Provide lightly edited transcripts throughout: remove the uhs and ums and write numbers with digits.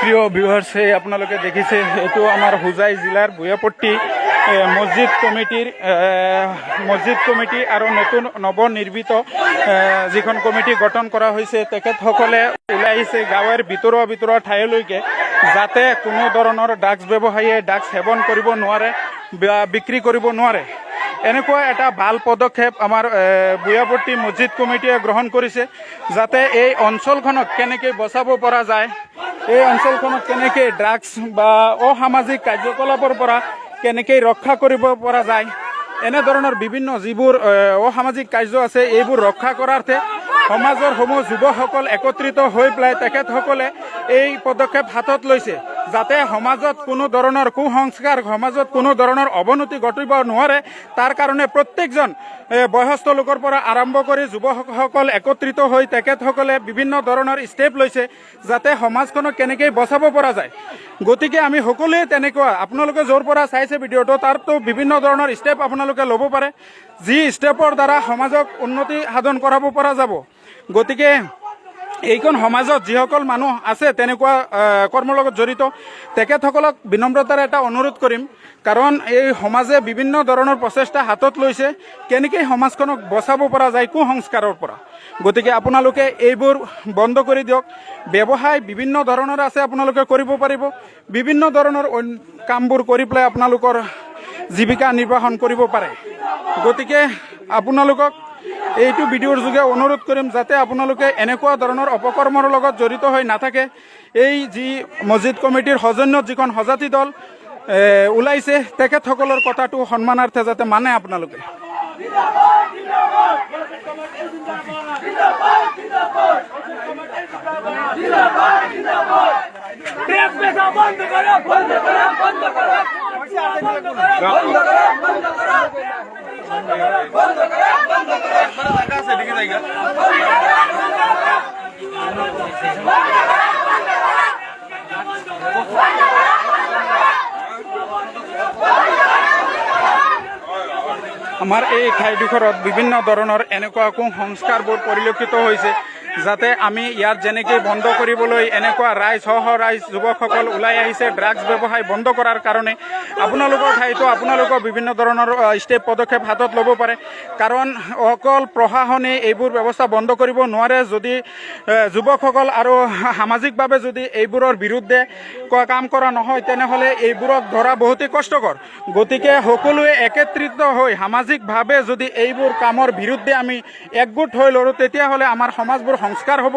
প্রিয় ভিউয়ার্স, আপোনালোকে দেখিছে এইটো আমাৰ হোজাই জিলাৰ বুয়াপট্টি মছজিদ কমিটি আৰু নতুন নৱনিৰ্মিত যিখন কমিটি গঠন কৰা হৈছে তেখেতসকলে ওলাই আহিছে গাঁৱৰ ভিতৰুৱা ঠাইলৈকে যাতে কোনো ধৰণৰ ড্ৰাগছ ব্যৱসায়ীয়ে ড্ৰাগছ সেৱন কৰিব নোৱাৰে বা বিক্ৰী কৰিব নোৱাৰে। এনেকুৱা এটা ভাল পদক্ষেপ আমাৰ বুয়াপট্টি মছজিদ কমিটিয়ে গ্ৰহণ কৰিছে যাতে এই অঞ্চলখনক কেনেকৈ বচাব পৰা যায়, এই অঞ্চলখনক কেনেকৈ ড্ৰাগছ বা অসামাজিক কাৰ্যকলাপৰ পৰা কেনেকৈ ৰক্ষা কৰিব পৰা যায়, এনেধৰণৰ বিভিন্ন যিবোৰ অসামাজিক কাৰ্য আছে এইবোৰ ৰক্ষা কৰাৰ্থে সমাজৰ সমূহ যুৱকসকল একত্ৰিত হৈ পেলাই তেখেতসকলে এই পদক্ষেপ হাতত লৈছে যাতে সমাজত কোনো ধৰণৰ কুসংস্কাৰ, সমাজত কোনো ধৰণৰ অৱনতি ঘটিব নোৱাৰে। তাৰ কাৰণে প্ৰত্যেকজন বয়সস্থ লোকৰ পৰা আৰম্ভ কৰি যুৱকসকল একত্ৰিত হৈ তেখেতসকলে বিভিন্ন ধৰণৰ ষ্টেপ লৈছে যাতে সমাজখনক কেনেকৈ বচাব পৰা যায়। গতিকে আমি সকলোৱে তেনেকুৱা আপোনালোকে য'ৰ পৰা চাইছে ভিডিঅ'টো তাৰতো বিভিন্ন ধৰণৰ ষ্টেপ আপোনালোকে ল'ব পাৰে, যি ষ্টেপৰ দ্বাৰা সমাজক উন্নতি সাধন কৰাব পৰা যাব। গতিকে এইখন সমাজত যিসকল মানুহ আছে তেনেকুৱা কৰ্মৰ লগত জড়িত তেখেতসকলক বিনম্ৰতাৰে এটা অনুৰোধ কৰিম, কাৰণ এই সমাজে বিভিন্ন ধৰণৰ প্ৰচেষ্টা হাতত লৈছে কেনেকৈ সমাজখনক বচাব পৰা যায় কুসংস্কাৰৰ পৰা। গতিকে আপোনালোকে এইবোৰ বন্ধ কৰি দিয়ক। ব্যৱসায় বিভিন্ন ধৰণৰ আছে, আপোনালোকে কৰিব পাৰিব, বিভিন্ন ধৰণৰ কামবোৰ কৰি পেলাই আপোনালোকৰ জীৱিকা নিৰ্বাহন কৰিব পাৰে। গতিকে আপোনালোকক এইটো ভিডিঅ'ৰ যোগে অনুৰোধ কৰিম যাতে আপোনালোকে এনেকুৱা ধৰণৰ অপকৰ্মৰ লগত জড়িত হৈ নাথাকে। এই যি মছজিদ কমিটিৰ সৌজন্যত যিখন সজাতি দল ওলাইছে তেখেতসকলৰ কথাটো সন্মানাৰ্থে যাতে মানে আপোনালোকে। আমাৰ এই ঠাইডোখৰত বিভিন্ন ধৰণৰ এনেকুৱা কুসংস্কাৰবোৰ পৰিলক্ষিত হৈছে যাতে আমি ইয়াত যেনেকৈ বন্ধ কৰিবলৈ এনেকুৱা ৰাইজ যুৱকসকল ওলাই আহিছে ড্ৰাগছ ব্যৱসায় বন্ধ কৰাৰ কাৰণে। আপোনালোকৰ ঠাইতো আপোনালোকৰ বিভিন্ন ধৰণৰ ষ্টেপ পদক্ষেপ হাতত ল'ব পাৰে, কাৰণ অকল প্ৰশাসনে এইবোৰ ব্যৱস্থা বন্ধ কৰিব নোৱাৰে। যদি যুৱকসকল আৰু সামাজিকভাৱে যদি এইবোৰৰ বিৰুদ্ধে কাম কৰা নহয় তেনেহ'লে এইবোৰক ধৰা বহুতেই কষ্টকৰ। গতিকে সকলোৱে একত্ৰিত হৈ সামাজিকভাৱে যদি এইবোৰ কামৰ বিৰুদ্ধে আমি একগোট হৈ লৰোঁ তেতিয়াহ'লে আমাৰ সমাজবোৰ সংস্কাৰ হ'ব,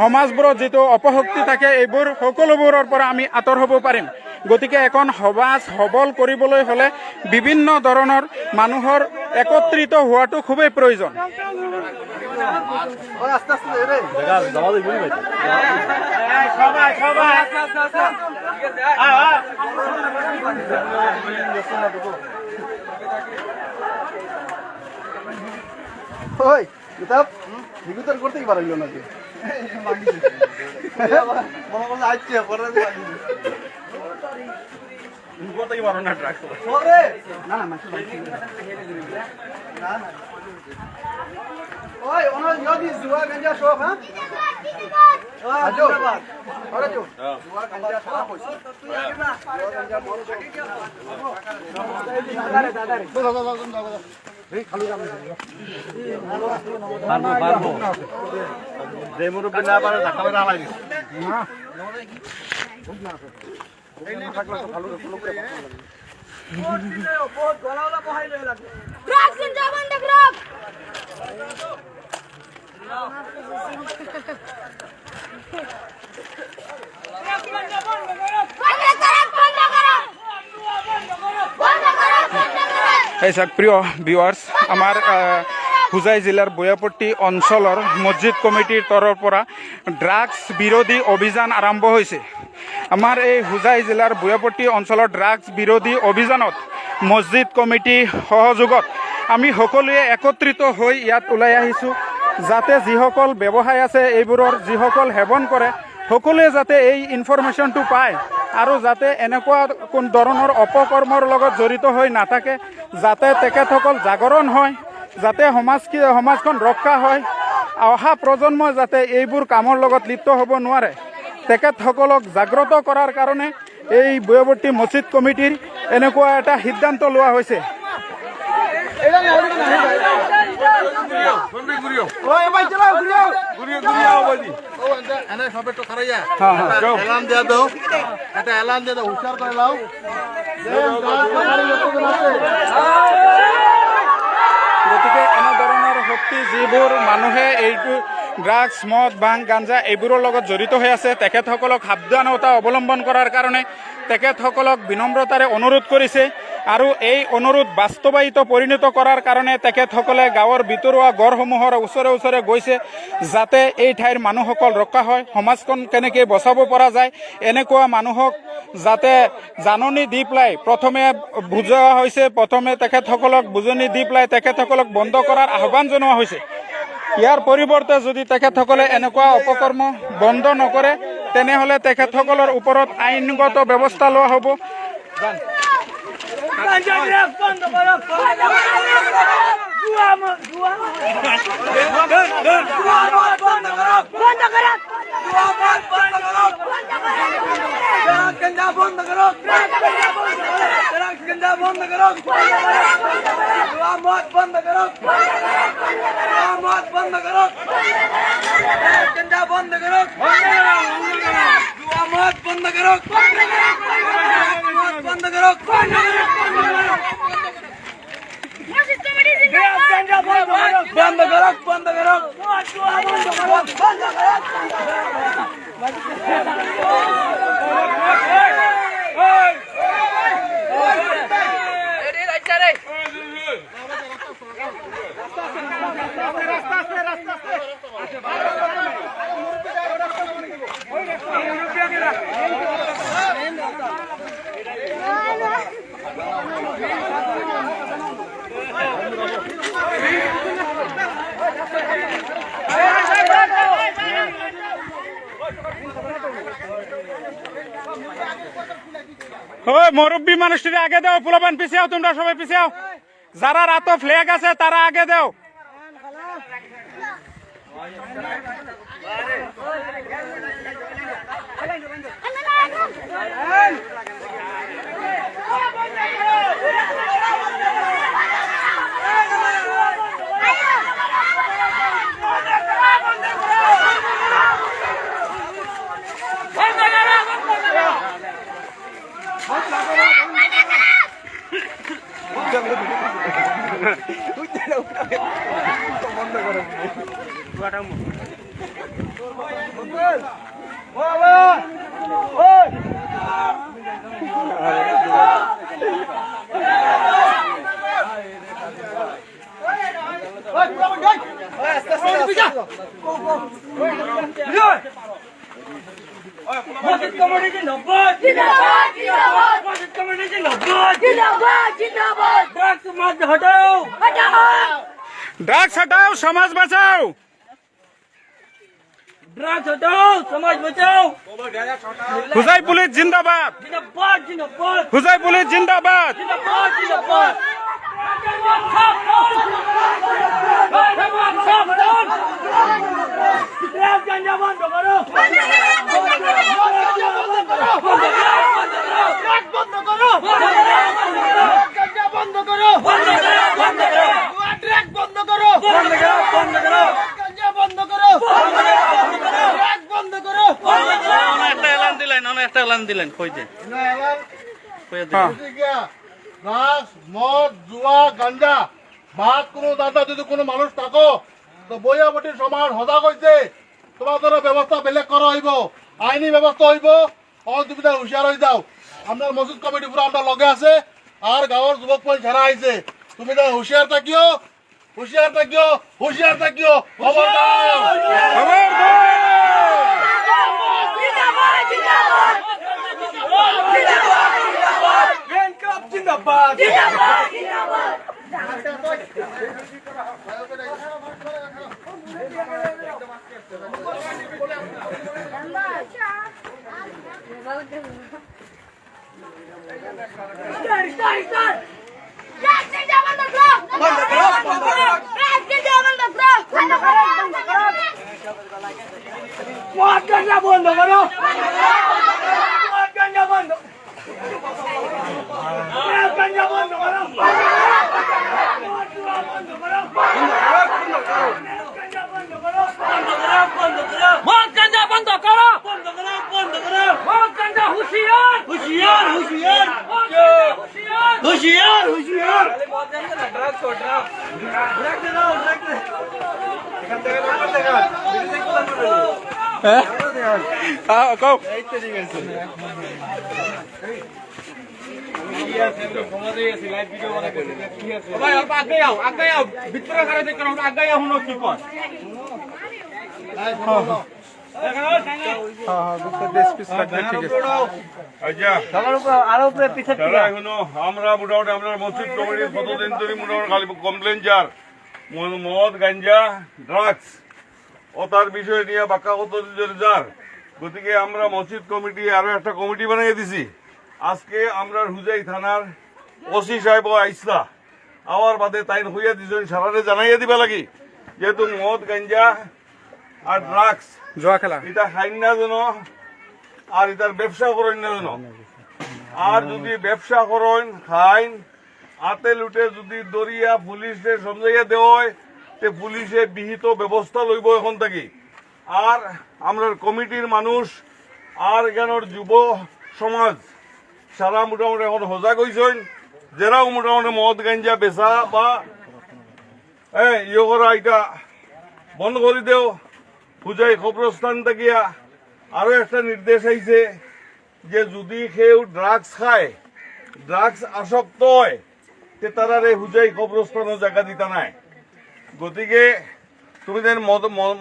সমাজবোৰত যিটো অপশক্তি থাকে এইবোৰ সকলোবোৰৰ পৰা আমি আঁতৰ হ'ব পাৰিম। গতিকে এখন সমাজ সবল কৰিবলৈ হ'লে বিভিন্ন ধৰণৰ মানুহৰ একত্ৰিত হোৱাটো খুবেই প্ৰয়োজন। বিগুতার করতেই পারল নাকি মনে করলে আসছে পরে করতেই পারো না ট্রাক না না না না ওই ওনার যদি জুয়া গঞ্জা শোক হ্যাঁ আজো আরে চো জুয়া গঞ্জা শোক হইছে জুয়া গঞ্জা বড় দাদা এই খালু কাম পারবো যে মুরব্বি না পারে ঢাকা মেরে আলাই দিছে না এই না থাকলে তো ভালো ফলো করে বহুত গলাওলা বহাই লই লাগে ব্রেক জিন্দাবাদ ব্রেক প্ৰিয় ভিউৱাৰ্ছ, আমাৰ হোজাই জিলাৰ বুয়াপট্টি অঞ্চলৰ মছজিদ কমিটিৰ তৰফৰ পৰা ড্ৰাগছ বিৰোধী অভিযান আৰম্ভ হৈছে। আমাৰ এই হোজাই জিলাৰ বুয়াপট্টি অঞ্চলৰ ড্ৰাগছ বিৰোধী অভিযানত মছজিদ কমিটি সহযোগত আমি সকলোৱে একত্ৰিত হৈ ইয়াত ওলাই আহিছোঁ যাতে যিসকল ব্যৱসায় আছে এইবোৰৰ যিসকল সেৱন কৰে সকলোৱে যাতে এই ইনফৰমেশ্যনটো পায় আৰু যাতে এনেকুৱা কোন ধৰণৰ অপকৰ্মৰ লগত জড়িত হৈ নাথাকে, যাতে তেখেতসকল জাগৰণ হয়, যাতে সমাজখন ৰক্ষা হয়, অহা প্ৰজন্মই যাতে এইবোৰ কামৰ লগত লিপ্ত হ'ব নোৱাৰে তেখেতসকলক জাগ্ৰত কৰাৰ কাৰণে এই বৈয়ৱৰ্তী মছজিদ কমিটিৰ এনেকুৱা এটা সিদ্ধান্ত লোৱা হৈছে। গতিকে এনেধৰণৰ শক্তি যিবোৰ মানুহে এইটো ড্ৰাগছ মদ ভাং গাঞ্জা এইবোৰৰ লগত জড়িত হৈ আছে তেখেতসকলক সাৱধানতা অৱলম্বন কৰাৰ কাৰণে তেখেতসকলক বিনম্ৰতাৰে অনুৰোধ কৰিছে আৰু এই অনুৰোধ বাস্তৱায়িত পৰিণত কৰাৰ কাৰণে তেখেতসকলে গাঁৱৰ ভিতৰুৱা গড়সমূহৰ ওচৰে ওচৰে গৈছে যাতে এই ঠাইৰ মানুহসকল ৰক্ষা হয়, সমাজখন কেনেকৈ বচাব পৰা যায় এনেকুৱা মানুহক যাতে জাননী দি পেলাই প্ৰথমে বুজোৱা হৈছে, প্ৰথমে তেখেতসকলক বুজনি দি পেলাই তেখেতসকলক বন্ধ কৰাৰ আহ্বান জনোৱা হৈছে। ইয়াৰ পৰিৱৰ্তে যদি তেখেতসকলে এনেকুৱা অপকৰ্ম বন্ধ নকৰে তেনেহ'লে তেখেতসকলৰ ওপৰত আইনগত ব্যৱস্থা লোৱা হ'ব। মুরব্বী মানুষটির আগে দাও, পোলাপান পিছিয়ে তোমরা সবাই পিছিয়ে, যারা রাত ফ্ল্যাগ আছে তারা আগে দাও। ड्रग्स हटाओ, समाज बचाओ। ड्रग्स हटाओ, समाज बचाओ। हुजाई पुलिस जिंदाबाद, जिंदाबाद जिंदाबाद, हुजाई पुलिस जिंदाबाद। जिंदाबाद जिंदाबाद। ड्रग्स गंजा बंद करो, দিলেন কই দে ড্রাগস মদ জুয়া গাঞ্জা বাদ কোনো দাদা যদি কোনো মানুষ থাকো তো বৈয়াবটির সমাজ সজাগ হয়েছে, তোমাদের ব্যবস্থা বেলেগ করা হইব, আইনি ব্যবস্থা হইব। অসুবিধা হুঁশিয়ার হয়ে যাও। আপনার মসজিদ কমিটি পুরো আপনার লগে আছে আর গাঁৱৰ যুৱক পঞ্চ ছাড়া আইছে, তুমি তো হুঁশিয়ার থাকিও, হুঁশিয়ার থাকিও, হুঁশিয়ার থাকিও। খবরদার जिंदाबाद जिंदाबाद बंद करो। বন্ধ করো বন্ধ করো বন্ধ করো মদ গাঞ্জা হুঁশিয়ার হুঁশিয়ার হুঁশিয়ার হুঁশিয়ার হুঁশিয়ার কও ভাই অল্প আগে আও ভিতরে খারাপ দেখো আগে আও হুনো কি কর আমরা মোটামুটি আপনার মসজিদ কমিটির কতদিন ধরে মোটামুটি খালি কমপ্লেন যার মদ গাঞ্জা ড্রাগস ও তার বিষয় নিয়ে বাক্কা কতদিন ধরে যার গতিকে আমরা মসজিদ কমিটি আরো একটা কমিটি বানিয়ে দিছি আজকে আমরা হুজাই থানার ওসি সাহেব আইসলা আওয়ার বাদে তাইন হইয়া দিছেন সারারে জানাইয়া দিবা লাগি যেহেতু মদ গাঞ্জা আর ড্রাগস জোয়া খেলা এটা খাইন না যেন আর এটার ব্যবসা করেন না যেন আর যদি ব্যবসা করেন খাইন হাতে লুটে যদি দরিয়া পুলিশে সমঝাইয়া দেওয়া হয় তে পুলিশে বিহিত ব্যবস্থা লইব এখন থাকি আর আমরা কমিটির মানুষ আর এখানের যুব সমাজ সারা মোটামুটি এখন সজাগ হয়েছেন যারাও মোটামুটি মদ গাঞ্জা বেচা বা ইয়ে করা এটা বন্ধ করে দেও পূজায় কবরস্থান থাকিয়া আরো একটা নির্দেশ আইছে যে যদি কেউ ড্রাগস খায় ড্রাগস আসক্ত হয় তে তারারে হুজাই কবরস্থানের জায়গা দিতা নাই গতিকে তুমি যেন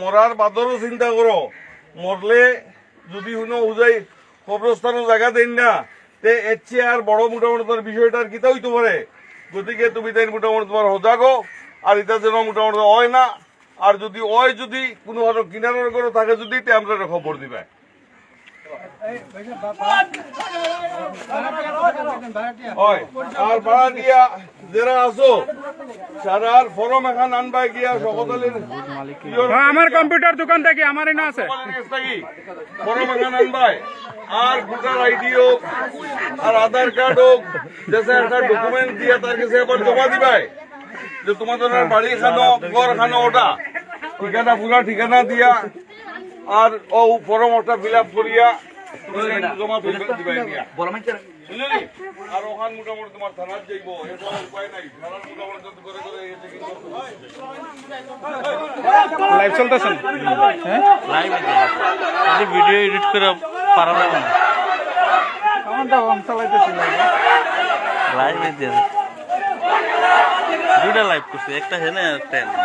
মরার বাদরও চিন্তা করো মরলে যদি শুনো হুজাই কবরস্থানের জায়গা দেন না তে এর চেয়ে আর বড় মোটামুটি তোর বিষয়টার কিতা হইতে পারে গতিকে তুমি তাই মোটামুটি তোমার সজাগো আর এটা যেন মোটামুটি হয় না আর যদি ওই যদি কোনো কিনারের করে থাকে যদি তে আমরা খবর দিবে আর ভাড়া দিয়া যারা আছো সারার ফরম এখন আনবাই গিয়া সকলের আমার কম্পিউটার দোকান থেকে আমার এনে আছে ফরম এখন আনবাই আর ভোটার আইডি হোক আর আধার কার্ড হোক যেসে একটা ডকুমেন্ট দিয়া তার কাছে আবার জমা দিবাই যে তোমাদের বাড়ি খানো ঘর খানো ওটা ঠিকানা পুরা ঠিকানা দিয়া আর ও ফরম ওটা ফিল আপ করিয়া জমা দিবাই দিয়া বুঝলি আর ওখান মোটামুটি তোমার থানার যাইব এটা উপায় নাই থানার মোটামুটি করে করে লাইভ চলতেছেন লাইভ ভিডিও এডিট করে পারা যাবে না লাইভ দুটা লাইভ করছি একটা হেনে একটা হেনে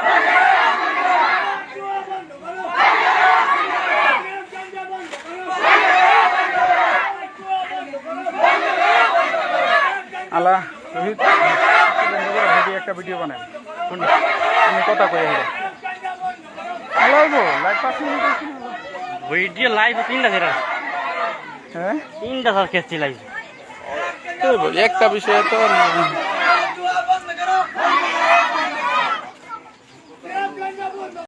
আলা রোহিত একটা ভিডিও বানাই আমি কথা কই হলো আলাইবো লাইভ 5 মিনিট ভিডিও লাইভ তিনটা ধরে হ্যাঁ তিনটা ধর খেলছি লাইভ একটা বিষয় তো